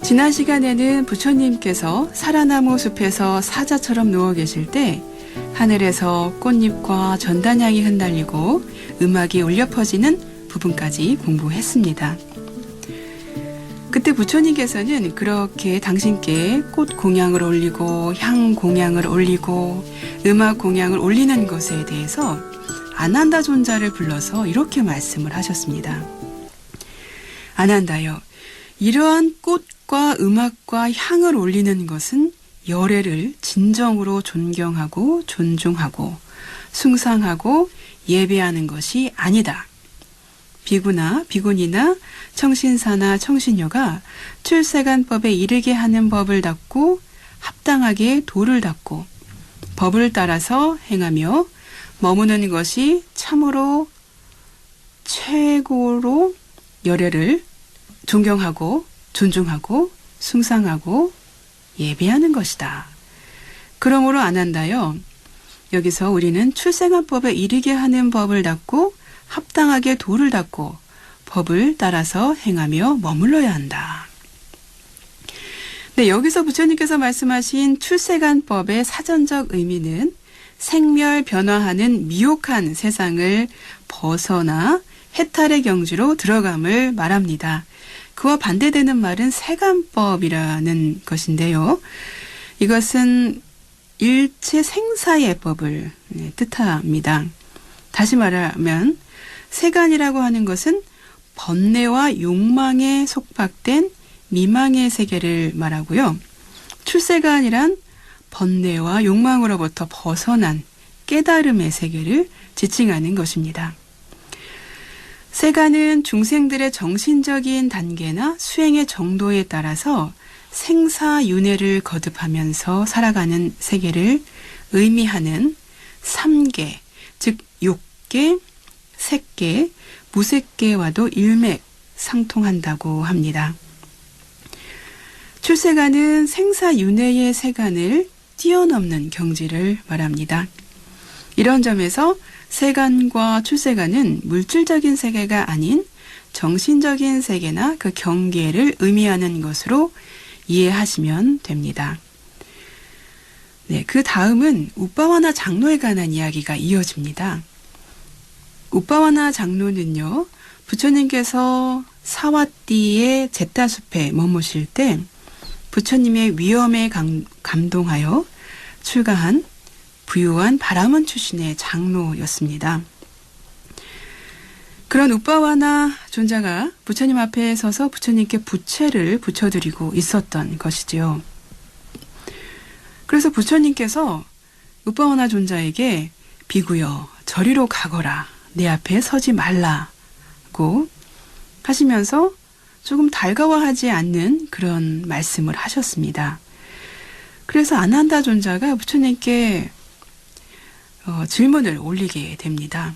지난 시간에는 부처님께서 사라나무 숲에서 사자처럼 누워 계실 때 하늘에서 꽃잎과 전단향이 흩날리고 음악이 울려 퍼지는 부분까지 공부했습니다. 그때 부처님께서는 그렇게 당신께 꽃 공양을 올리고 향 공양을 올리고 음악 공양을 올리는 것에 대해서 아난다 존자를 불러서 이렇게 말씀을 하셨습니다. 아난다여, 이러한 꽃과 음악과 향을 올리는 것은 열애를 진정으로 존경하고 존중하고 숭상하고 예배하는 것이 아니다. 비구나 비구니나 청신사나 청신녀가 출세간법에 이르게 하는 법을 닦고 합당하게 도를 닦고 법을 따라서 행하며 머무는 것이 참으로 최고로 열애를 존경하고 존중하고 숭상하고 예배하는 것이다. 그러므로 아난다여, 여기서 우리는 출생한법에 이르게 하는 법을 닦고 합당하게 도를 닦고 법을 따라서 행하며 머물러야 한다. 네, 여기서 부처님께서 말씀하신 출세간법의 사전적 의미는 생멸 변화하는 미혹한 세상을 벗어나 해탈의 경지로 들어감을 말합니다. 그와 반대되는 말은 세간법이라는 것인데요. 이것은 일체 생사의 법을 뜻합니다. 다시 말하면 세간이라고 하는 것은 번뇌와 욕망에 속박된 미망의 세계를 말하고요. 출세간이란 번뇌와 욕망으로부터 벗어난 깨달음의 세계를 지칭하는 것입니다. 세간은 중생들의 정신적인 단계나 수행의 정도에 따라서 생사윤회를 거듭하면서 살아가는 세계를 의미하는 3계, 즉 욕계, 색계, 무색계와도 일맥상통한다고 합니다. 출세간은 생사윤회의 세간을 뛰어넘는 경지를 말합니다. 이런 점에서 세간과 출세간은 물질적인 세계가 아닌 정신적인 세계나 그 경계를 의미하는 것으로 이해하시면 됩니다. 네, 그 다음은 우빠와나 장로에 관한 이야기가 이어집니다. 우빠와나 장로는요, 부처님께서 사와띠의 제타숲에 머무실 때 부처님의 위엄에 감동하여 출가한 부유한 바라문 출신의 장로였습니다. 그런 우빠와나 존자가 부처님 앞에 서서 부처님께 부채를 붙여드리고 있었던 것이지요. 그래서 부처님께서 우빠와나 존자에게 비구여 저리로 가거라, 내 앞에 서지 말라고 하시면서 조금 달가워하지 않는 그런 말씀을 하셨습니다. 그래서 아난다 존자가 부처님께 질문을 올리게 됩니다.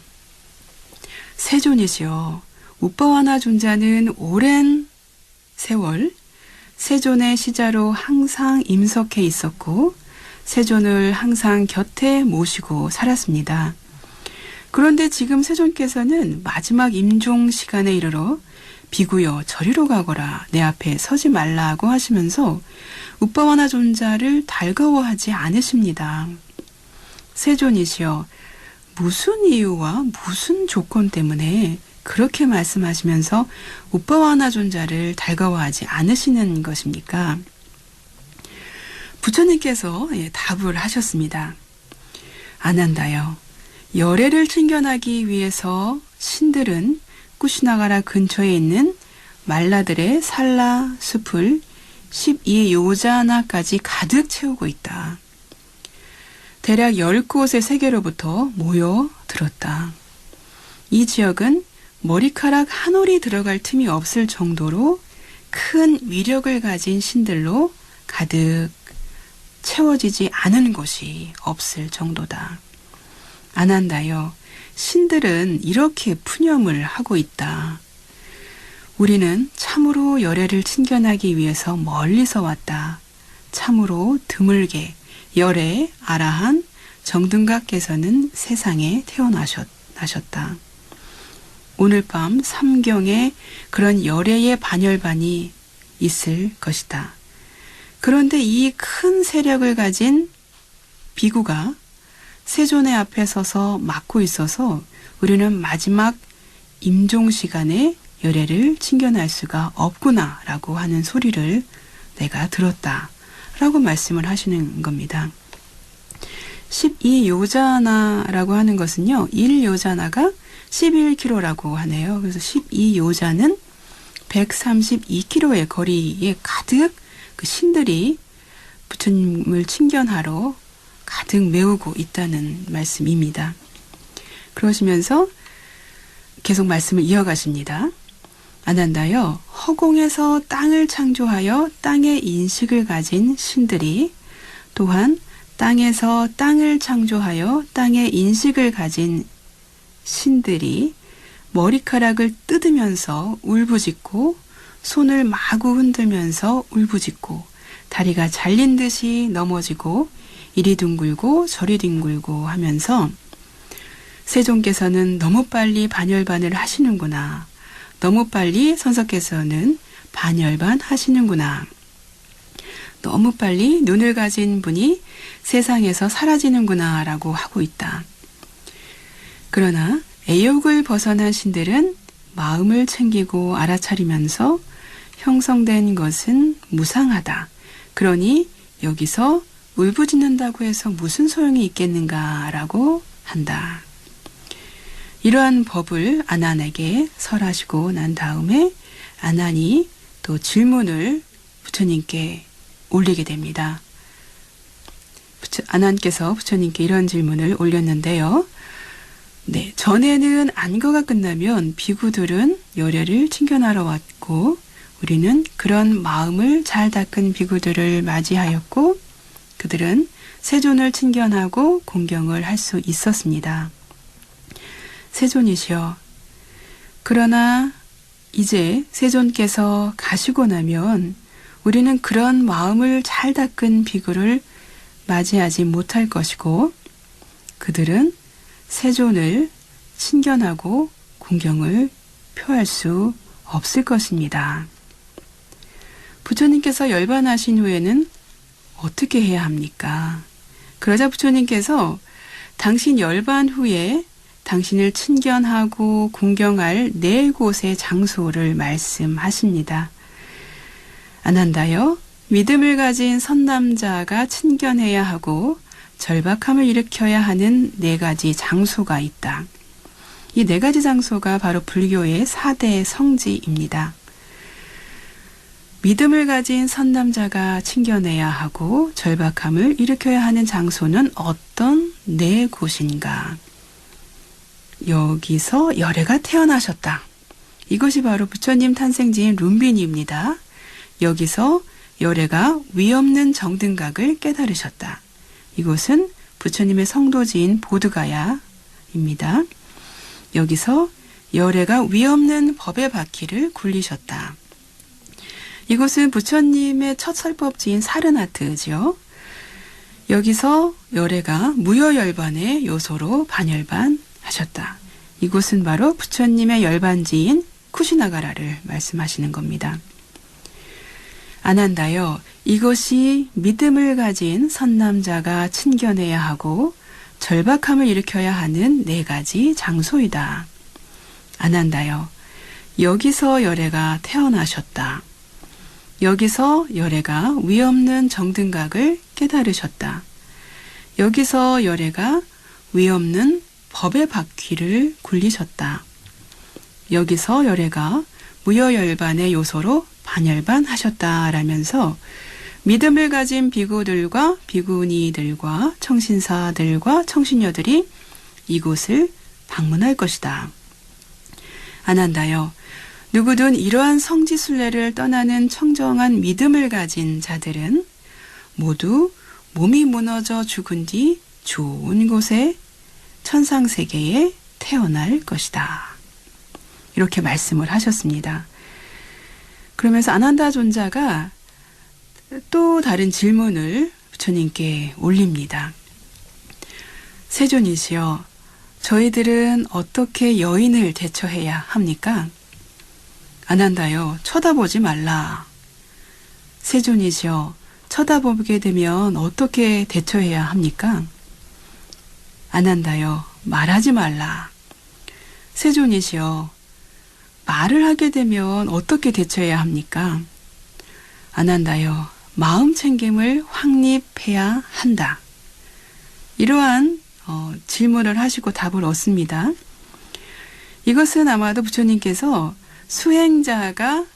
세존이시여, 우빠와나 존자는 오랜 세월 세존의 시자로 항상 임석해 있었고 세존을 항상 곁에 모시고 살았습니다. 그런데 지금 세존께서는 마지막 임종 시간에 이르러 비구여 저리로 가거라, 내 앞에 서지 말라고 하시면서 우빠와나 존자를 달가워하지 않으십니다. 세존이시여, 무슨 이유와 무슨 조건 때문에 그렇게 말씀하시면서 우빠와나 존자를 달가워하지 않으시는 것입니까? 부처님께서 답을 하셨습니다. 아난다여, 열애를 챙겨나기 위해서 신들은 쿠시나가라 근처에 있는 말라들의 산라 숲을 12요자나까지 가득 채우고 있다. 대략 10곳의 세계로부터 모여들었다. 이 지역은 머리카락 한 올이 들어갈 틈이 없을 정도로 큰 위력을 가진 신들로 가득 채워지지 않은 곳이 없을 정도다. 아난다여, 신들은 이렇게 푸념을 하고 있다. 우리는 참으로 열애를 친견하기 위해서 멀리서 왔다. 참으로 드물게 열애, 아라한, 정등각께서는 세상에 태어나셨다. 오늘 밤 삼경에 그런 열애의 반열반이 있을 것이다. 그런데 이 큰 세력을 가진 비구가 세존의 앞에 서서 맡고 있어서 우리는 마지막 임종 시간에 열애를 친견할 수가 없구나라고 하는 소리를 내가 들었다라고 말씀을 하시는 겁니다. 12요자나라고 하는 것은요. 1요자나가 11km라고 하네요. 그래서 12요자는 132km의 거리에 가득 그 신들이 부처님을 친견하러 가득 메우고 있다는 말씀입니다. 그러시면서 계속 말씀을 이어가십니다. 아난다여, 허공에서 땅을 창조하여 땅의 인식을 가진 신들이 또한 땅에서 땅을 창조하여 땅의 인식을 가진 신들이 머리카락을 뜯으면서 울부짖고 손을 마구 흔들면서 울부짖고 다리가 잘린 듯이 넘어지고 이리 둥글고 저리 둥글고 하면서 세존께서는 너무 빨리 반열반을 하시는구나. 너무 빨리 선서께서는 반열반 하시는구나. 너무 빨리 눈을 가진 분이 세상에서 사라지는구나 라고 하고 있다. 그러나 애욕을 벗어난 신들은 마음을 챙기고 알아차리면서 형성된 것은 무상하다. 그러니 여기서 울부짖는다고 해서 무슨 소용이 있겠는가라고 한다. 이러한 법을 아난에게 설하시고 난 다음에 아난이 또 질문을 부처님께 올리게 됩니다. 아난께서 부처님께 이런 질문을 올렸는데요. 네, 전에는 안거가 끝나면 비구들은 열애를 친견하러 왔고 우리는 그런 마음을 잘 닦은 비구들을 맞이하였고 그들은 세존을 친견하고 공경을 할 수 있었습니다. 세존이시여, 그러나 이제 세존께서 가시고 나면 우리는 그런 마음을 잘 닦은 비구를 맞이하지 못할 것이고 그들은 세존을 친견하고 공경을 표할 수 없을 것입니다. 부처님께서 열반하신 후에는 어떻게 해야 합니까? 그러자 부처님께서 당신 열반 후에 당신을 친견하고 공경할 4곳의 장소를 말씀하십니다. 아난다여, 믿음을 가진 선남자가 친견해야 하고 절박함을 일으켜야 하는 4가지 장소가 있다. 이 4가지 장소가 바로 불교의 4대 성지입니다. 믿음을 가진 선남자가 친견해야 하고 절박함을 일으켜야 하는 장소는 어떤 4곳인가? 여기서 열애가 태어나셨다. 이것이 바로 부처님 탄생지인 룸비니입니다. 여기서 열애가 위없는 정등각을 깨달으셨다. 이곳은 부처님의 성도지인 보드가야입니다. 여기서 열애가 위없는 법의 바퀴를 굴리셨다. 이곳은 부처님의 첫 설법지인 사르나트지요. 여기서 열애가 무여열반의 요소로 반열반 하셨다. 이곳은 바로 부처님의 열반지인 쿠시나가라를 말씀하시는 겁니다. 아난다여, 이것이 믿음을 가진 선남자가 친견해야 하고 절박함을 일으켜야 하는 4가지 장소이다. 아난다여, 여기서 열애가 태어나셨다. 여기서 열애가 위없는 정등각을 깨달으셨다. 여기서 열애가 위없는 법의 바퀴를 굴리셨다. 여기서 열애가 무여열반의 요소로 반열반 하셨다라면서 믿음을 가진 비구들과 비구니들과 청신사들과 청신녀들이 이곳을 방문할 것이다. 아난다여, 누구든 이러한 성지순례를 떠나는 청정한 믿음을 가진 자들은 모두 몸이 무너져 죽은 뒤 좋은 곳에 천상세계에 태어날 것이다. 이렇게 말씀을 하셨습니다. 그러면서 아난다 존자가 또 다른 질문을 부처님께 올립니다. 세존이시여, 저희들은 어떻게 여인을 대처해야 합니까? 아난다여, 쳐다보지 말라. 세존이시여, 쳐다보게 되면 어떻게 대처해야 합니까? 아난다여, 말하지 말라. 세존이시여, 말을 하게 되면 어떻게 대처해야 합니까? 아난다여, 마음 챙김을 확립해야 한다. 이러한 질문을 하시고 답을 얻습니다. 이것은 아마도 부처님께서 수행자가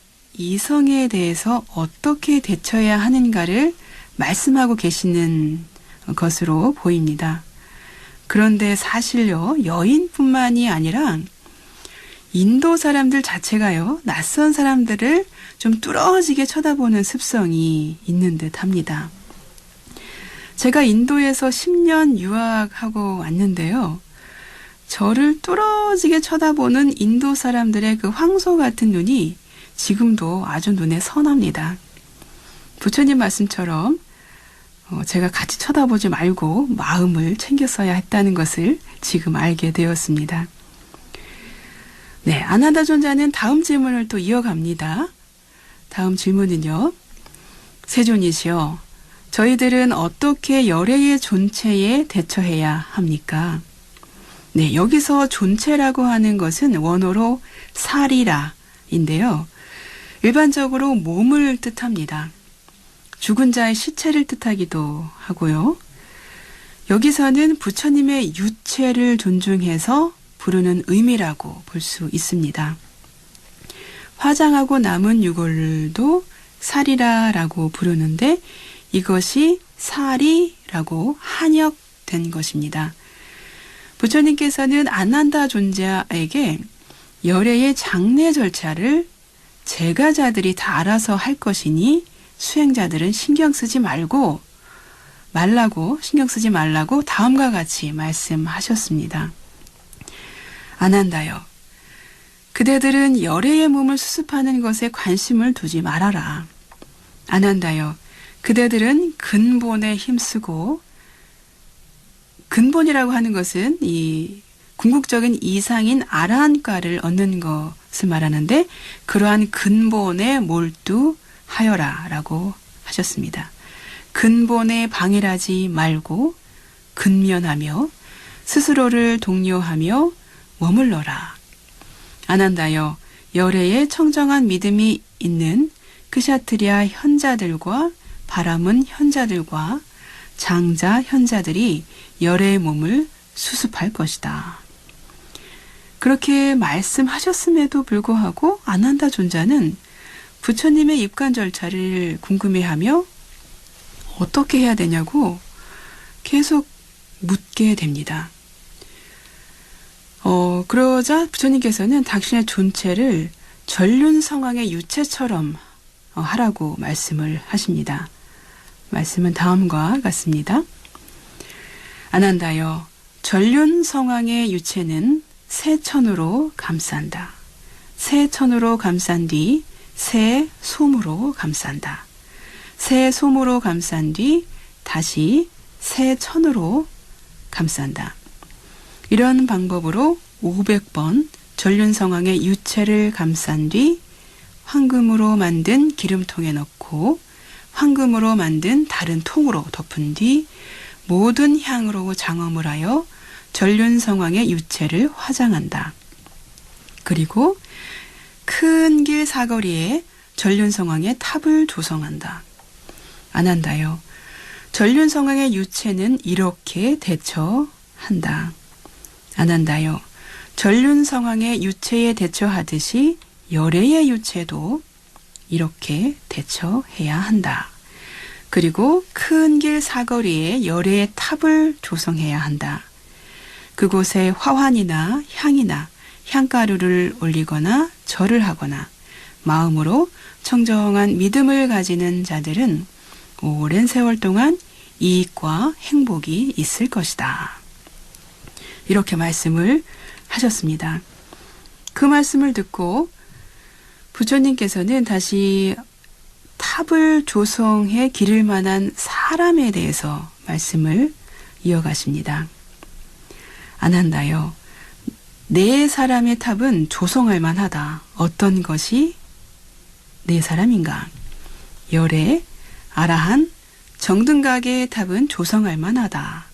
이성에 대해서 어떻게 대처해야 하는가를 말씀하고 계시는 것으로 보입니다. 그런데 사실요, 여인뿐만이 아니라 인도 사람들 자체가요, 낯선 사람들을 좀 뚫어지게 쳐다보는 습성이 있는 듯 합니다. 제가 인도에서 10년 유학하고 왔는데요. 저를 뚫어지게 쳐다보는 인도 사람들의 그 황소 같은 눈이 지금도 아주 눈에 선합니다. 부처님 말씀처럼 제가 같이 쳐다보지 말고 마음을 챙겼어야 했다는 것을 지금 알게 되었습니다. 네, 아난다 존자는 다음 질문을 또 이어갑니다. 다음 질문은요. 세존이시여, 저희들은 어떻게 열애의 존체에 대처해야 합니까? 네, 여기서 존체라고 하는 것은 원어로 사리라인데요. 일반적으로 몸을 뜻합니다. 죽은 자의 시체를 뜻하기도 하고요. 여기서는 부처님의 유체를 존중해서 부르는 의미라고 볼 수 있습니다. 화장하고 남은 유골도 사리라라고 부르는데 이것이 사리라고 한역된 것입니다. 부처님께서는 아난다 존자에게 열애의 장례 절차를 제가자들이 다 알아서 할 것이니 수행자들은 신경 쓰지 말라고 다음과 같이 말씀하셨습니다. 아난다여, 그대들은 열애의 몸을 수습하는 것에 관심을 두지 말아라. 아난다여, 그대들은 근본에 힘쓰고, 근본이라고 하는 것은 이 궁극적인 이상인 아라한과를 얻는 것을 말하는데 그러한 근본에 몰두하여라 라고 하셨습니다. 근본에 방해하지 말고 근면하며 스스로를 독려하며 머물러라. 아난다여, 열애에 청정한 믿음이 있는 크샤트리아 현자들과 바라문 현자들과 장자 현자들이 열애의 몸을 수습할 것이다. 그렇게 말씀하셨음에도 불구하고 아난다 존자는 부처님의 입관 절차를 궁금해하며 어떻게 해야 되냐고 계속 묻게 됩니다. 그러자 부처님께서는 당신의 존체를 전륜성왕의 유체처럼 하라고 말씀을 하십니다. 말씀은 다음과 같습니다. 아난다여, 전륜성왕의 유체는 새 천으로 감싼다. 새 천으로 감싼 뒤 새 솜으로 감싼다. 새 솜으로 감싼 뒤 다시 새 천으로 감싼다. 이런 방법으로 500번 전륜성왕의 유체를 감싼 뒤 황금으로 만든 기름통에 넣고 황금으로 만든 다른 통으로 덮은 뒤 모든 향으로 장엄을 하여 전륜성왕의 유체를 화장한다. 그리고 큰 길 사거리에 전륜성왕의 탑을 조성한다. 아난다여, 전륜성왕의 유체는 이렇게 대처한다. 아난다여, 전륜성왕의 유체에 대처하듯이 열애의 유체도 이렇게 대처해야 한다. 그리고 큰 길 사거리에 열애의 탑을 조성해야 한다. 그곳에 화환이나 향이나 향가루를 올리거나 절을 하거나 마음으로 청정한 믿음을 가지는 자들은 오랜 세월 동안 이익과 행복이 있을 것이다. 이렇게 말씀을 하셨습니다. 그 말씀을 듣고 부처님께서는 다시 탑을 조성해 기를 만한 사람에 대해서 말씀을 이어가십니다. 아난다여, 네 사람의 탑은 조성할 만하다. 어떤 것이 네 사람인가? 열애, 아라한, 정등각의 탑은 조성할 만하다.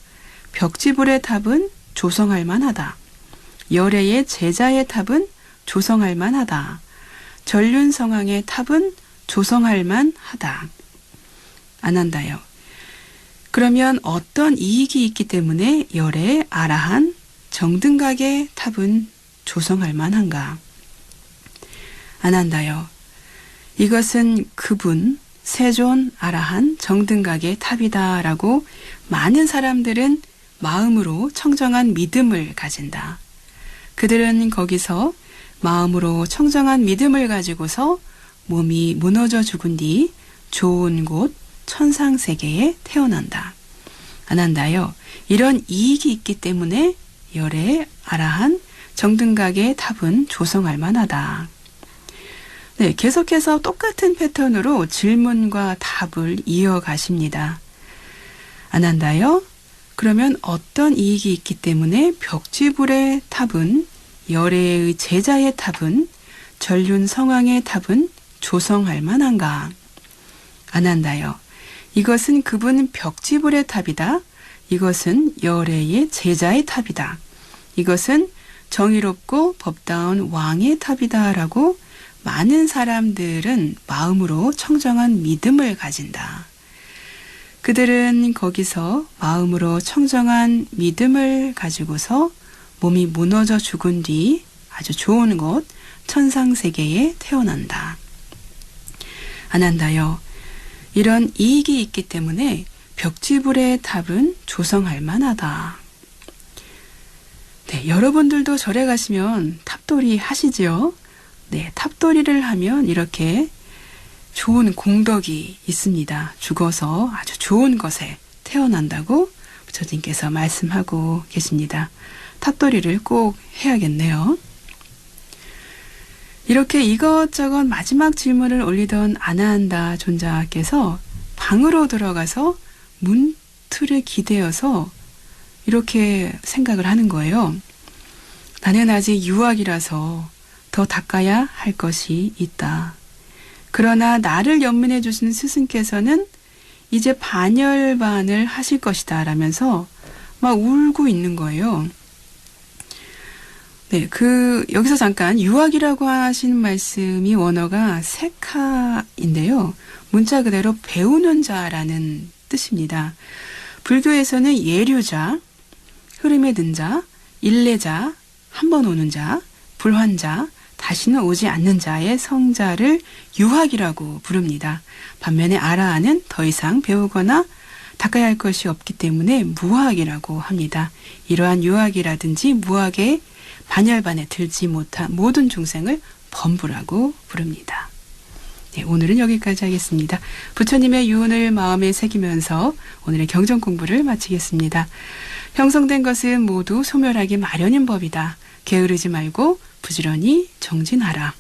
벽지불의 탑은 조성할 만하다. 열애의 제자의 탑은 조성할 만하다. 전륜성왕의 탑은 조성할 만하다. 안 한다요. 그러면 어떤 이익이 있기 때문에 열애, 아라한, 정등각의 탑은 조성할 만한가? 안 한다요. 이것은 그분, 세존, 아라한, 정등각의 탑이다라고 많은 사람들은 마음으로 청정한 믿음을 가진다. 그들은 거기서 마음으로 청정한 믿음을 가지고서 몸이 무너져 죽은 뒤 좋은 곳 천상세계에 태어난다. 안 한다요. 이런 이익이 있기 때문에 열애, 아라한, 정등각의 탑은 조성할 만하다. 네, 계속해서 똑같은 패턴으로 질문과 답을 이어가십니다. 안 한다요? 그러면 어떤 이익이 있기 때문에 벽지불의 탑은, 열애의 제자의 탑은, 전륜성왕의 탑은 조성할 만한가? 안 한다요. 이것은 그분 벽지불의 탑이다. 이것은 열애의 제자의 탑이다. 이것은 정의롭고 법다운 왕의 탑이다 라고 많은 사람들은 마음으로 청정한 믿음을 가진다. 그들은 거기서 마음으로 청정한 믿음을 가지고서 몸이 무너져 죽은 뒤 아주 좋은 곳 천상세계에 태어난다. 안 한다요. 이런 이익이 있기 때문에 벽지불의 탑은 조성할 만하다. 네, 여러분들도 절에 가시면 탑돌이 하시지요? 네, 탑돌이를 하면 이렇게 좋은 공덕이 있습니다. 죽어서 아주 좋은 것에 태어난다고 부처님께서 말씀하고 계십니다. 탑돌이를 꼭 해야겠네요. 이렇게 이것저것 마지막 질문을 올리던 아나한다 존자께서 방으로 들어가서 문틀에 기대어서 이렇게 생각을 하는 거예요. 나는 아직 유학이라서 더 닦아야 할 것이 있다. 그러나 나를 연민해 주신 스승께서는 이제 반열반을 하실 것이다 라면서 막 울고 있는 거예요. 네, 여기서 잠깐 유학이라고 하신 말씀이 원어가 세카인데요. 문자 그대로 배우는 자라는 뜻입니다. 불교에서는 예류자, 흐름에 든 자, 일례자, 한 번 오는 자, 불환자, 다시는 오지 않는 자의 성자를 유학이라고 부릅니다. 반면에 아라한은 더 이상 배우거나 닦아야 할 것이 없기 때문에 무학이라고 합니다. 이러한 유학이라든지 무학의 반열반에 들지 못한 모든 중생을 범부라고 부릅니다. 네, 오늘은 여기까지 하겠습니다. 부처님의 유언을 마음에 새기면서 오늘의 경전 공부를 마치겠습니다. 형성된 것은 모두 소멸하기 마련인 법이다. 게으르지 말고 부지런히 정진하라.